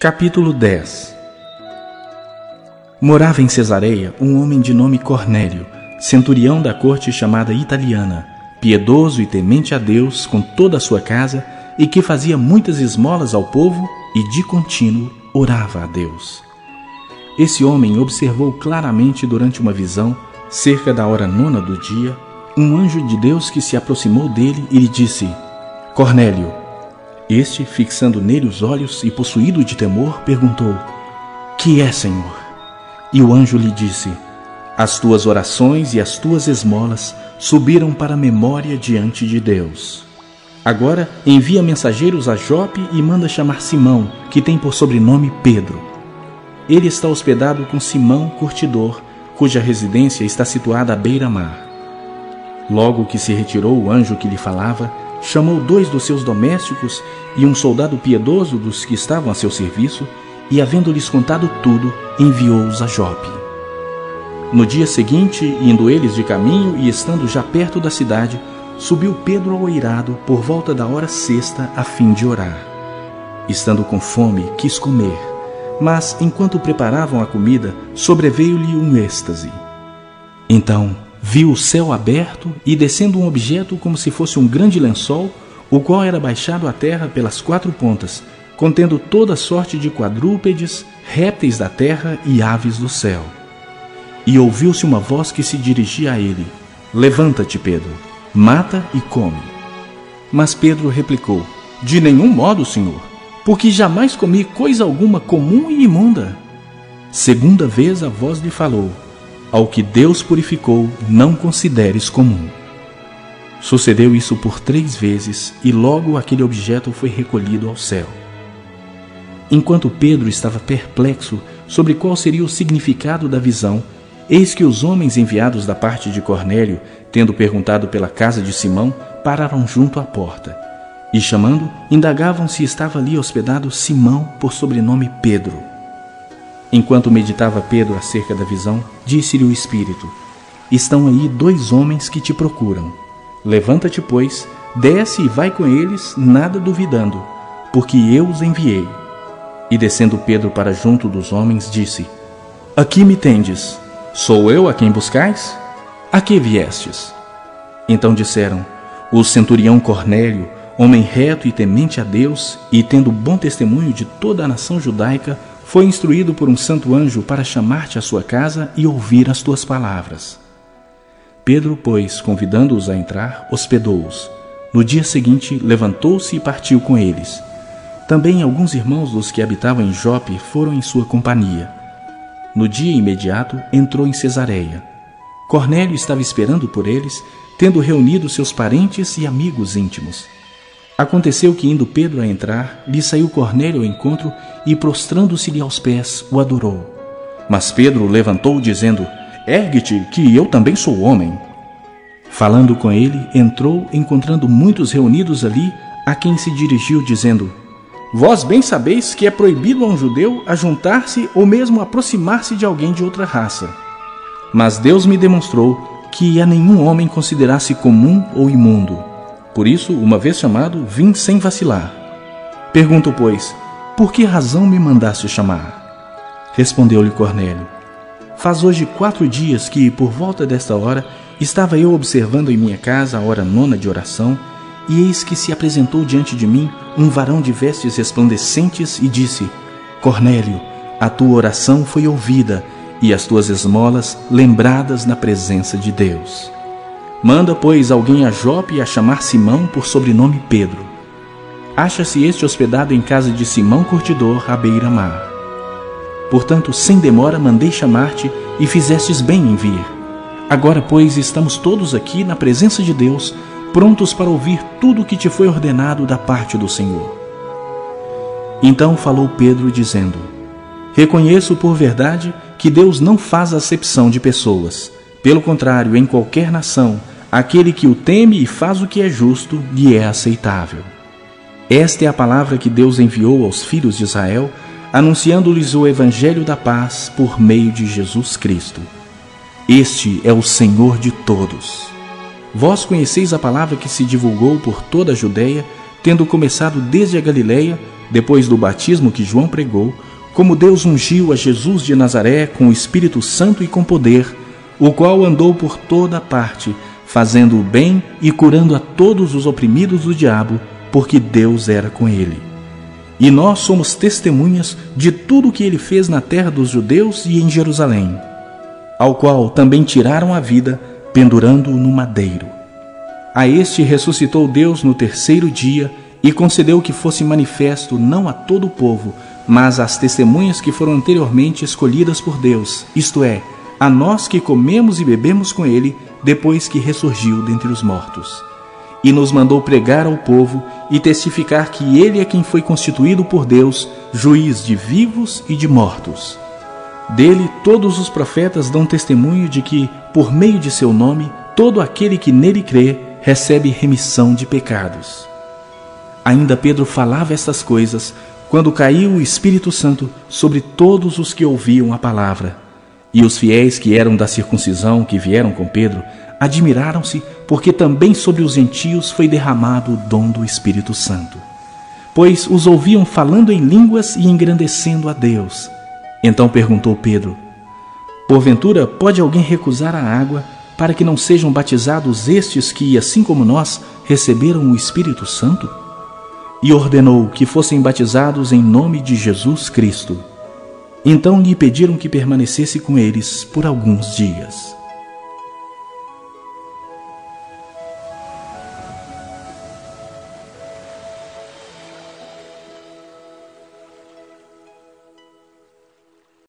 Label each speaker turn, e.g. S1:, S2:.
S1: Capítulo 10. Morava em Cesareia um homem de nome Cornélio, centurião da corte chamada Italiana, piedoso e temente a Deus com toda a sua casa, e que fazia muitas esmolas ao povo e de contínuo orava a Deus. Esse homem observou claramente durante uma visão, cerca da hora 9 do dia, um anjo de Deus que se aproximou dele e lhe disse: Cornélio. Este, fixando nele os olhos e possuído de temor, perguntou: Que é, Senhor? E o anjo lhe disse: As tuas orações e as tuas esmolas subiram para a memória diante de Deus. Agora envia mensageiros a Jope e manda chamar Simão, que tem por sobrenome Pedro. Ele está hospedado com Simão, curtidor, cuja residência está situada à beira-mar. Logo que se retirou o anjo que lhe falava, chamou 2 dos seus domésticos e um soldado piedoso dos que estavam a seu serviço, e, havendo-lhes contado tudo, enviou-os a Jope. No dia seguinte, indo eles de caminho e estando já perto da cidade, subiu Pedro ao eirado por volta da hora 6ª, a fim de orar. Estando com fome, quis comer, mas, enquanto preparavam a comida, sobreveio-lhe um êxtase. Então viu o céu aberto e descendo um objeto como se fosse um grande lençol, o qual era baixado à terra pelas 4 pontas, contendo toda sorte de quadrúpedes, répteis da terra e aves do céu. E ouviu-se uma voz que se dirigia a ele: Levanta-te, Pedro, mata e come. Mas Pedro replicou: De nenhum modo, Senhor, porque jamais comi coisa alguma comum e imunda. Segunda vez a voz lhe falou: Ao que Deus purificou, não consideres comum. Sucedeu isso por 3 vezes, e logo aquele objeto foi recolhido ao céu. Enquanto Pedro estava perplexo sobre qual seria o significado da visão, eis que os homens enviados da parte de Cornélio, tendo perguntado pela casa de Simão, pararam junto à porta, e chamando, indagavam se estava ali hospedado Simão, por sobrenome Pedro. Enquanto meditava Pedro acerca da visão, disse-lhe o Espírito: Estão aí 2 homens que te procuram. Levanta-te, pois, desce e vai com eles, nada duvidando, porque eu os enviei. E descendo Pedro para junto dos homens, disse: Aqui me tendes. Sou eu a quem buscais? A que viestes? Então disseram: O centurião Cornélio, homem reto e temente a Deus, e tendo bom testemunho de toda a nação judaica, foi instruído por um santo anjo para chamar-te à sua casa e ouvir as tuas palavras. Pedro, pois, convidando-os a entrar, hospedou-os. No dia seguinte, levantou-se e partiu com eles. Também alguns irmãos dos que habitavam em Jope foram em sua companhia. No dia imediato, entrou em Cesareia. Cornélio estava esperando por eles, tendo reunido seus parentes e amigos íntimos. Aconteceu que, indo Pedro a entrar, lhe saiu Cornélio ao encontro e, prostrando-se-lhe aos pés, o adorou. Mas Pedro levantou, dizendo: Ergue-te, que eu também sou homem. Falando com ele, entrou, encontrando muitos reunidos ali, a quem se dirigiu, dizendo: Vós bem sabeis que é proibido a um judeu ajuntar-se ou mesmo aproximar-se de alguém de outra raça. Mas Deus me demonstrou que a nenhum homem considerasse comum ou imundo. Por isso, uma vez chamado, vim sem vacilar. Pergunto, pois, por que razão me mandaste chamar? Respondeu-lhe Cornélio: Faz hoje 4 dias que, por volta desta hora, estava eu observando em minha casa a hora 9ª de oração, e eis que se apresentou diante de mim um varão de vestes resplandecentes e disse: Cornélio, a tua oração foi ouvida, e as tuas esmolas lembradas na presença de Deus. Manda, pois, alguém a Jope a chamar Simão, por sobrenome Pedro. Acha-se este hospedado em casa de Simão curtidor, à beira-mar. Portanto, sem demora mandei chamar-te, e fizestes bem em vir. Agora, pois, estamos todos aqui na presença de Deus, prontos para ouvir tudo o que te foi ordenado da parte do Senhor. Então falou Pedro, dizendo: Reconheço por verdade que Deus não faz acepção de pessoas. Pelo contrário, em qualquer nação, aquele que o teme e faz o que é justo, lhe é aceitável. Esta é a palavra que Deus enviou aos filhos de Israel, anunciando-lhes o evangelho da paz por meio de Jesus Cristo. Este é o Senhor de todos. Vós conheceis a palavra que se divulgou por toda a Judeia, tendo começado desde a Galileia, depois do batismo que João pregou, como Deus ungiu a Jesus de Nazaré com o Espírito Santo e com poder, o qual andou por toda parte, fazendo o bem e curando a todos os oprimidos do diabo, porque Deus era com ele. E nós somos testemunhas de tudo o que ele fez na terra dos judeus e em Jerusalém, ao qual também tiraram a vida, pendurando-o no madeiro. A este ressuscitou Deus no terceiro dia e concedeu que fosse manifesto não a todo o povo, mas às testemunhas que foram anteriormente escolhidas por Deus, isto é, a nós que comemos e bebemos com ele depois que ressurgiu dentre os mortos. E nos mandou pregar ao povo e testificar que ele é quem foi constituído por Deus, juiz de vivos e de mortos. Dele todos os profetas dão testemunho de que, por meio de seu nome, todo aquele que nele crê recebe remissão de pecados. Ainda Pedro falava estas coisas quando caiu o Espírito Santo sobre todos os que ouviam a palavra. E os fiéis que eram da circuncisão, que vieram com Pedro, admiraram-se, porque também sobre os gentios foi derramado o dom do Espírito Santo. Pois os ouviam falando em línguas e engrandecendo a Deus. Então perguntou Pedro: porventura pode alguém recusar a água para que não sejam batizados estes que, assim como nós, receberam o Espírito Santo? E ordenou que fossem batizados em nome de Jesus Cristo. Então lhe pediram que permanecesse com eles por alguns dias.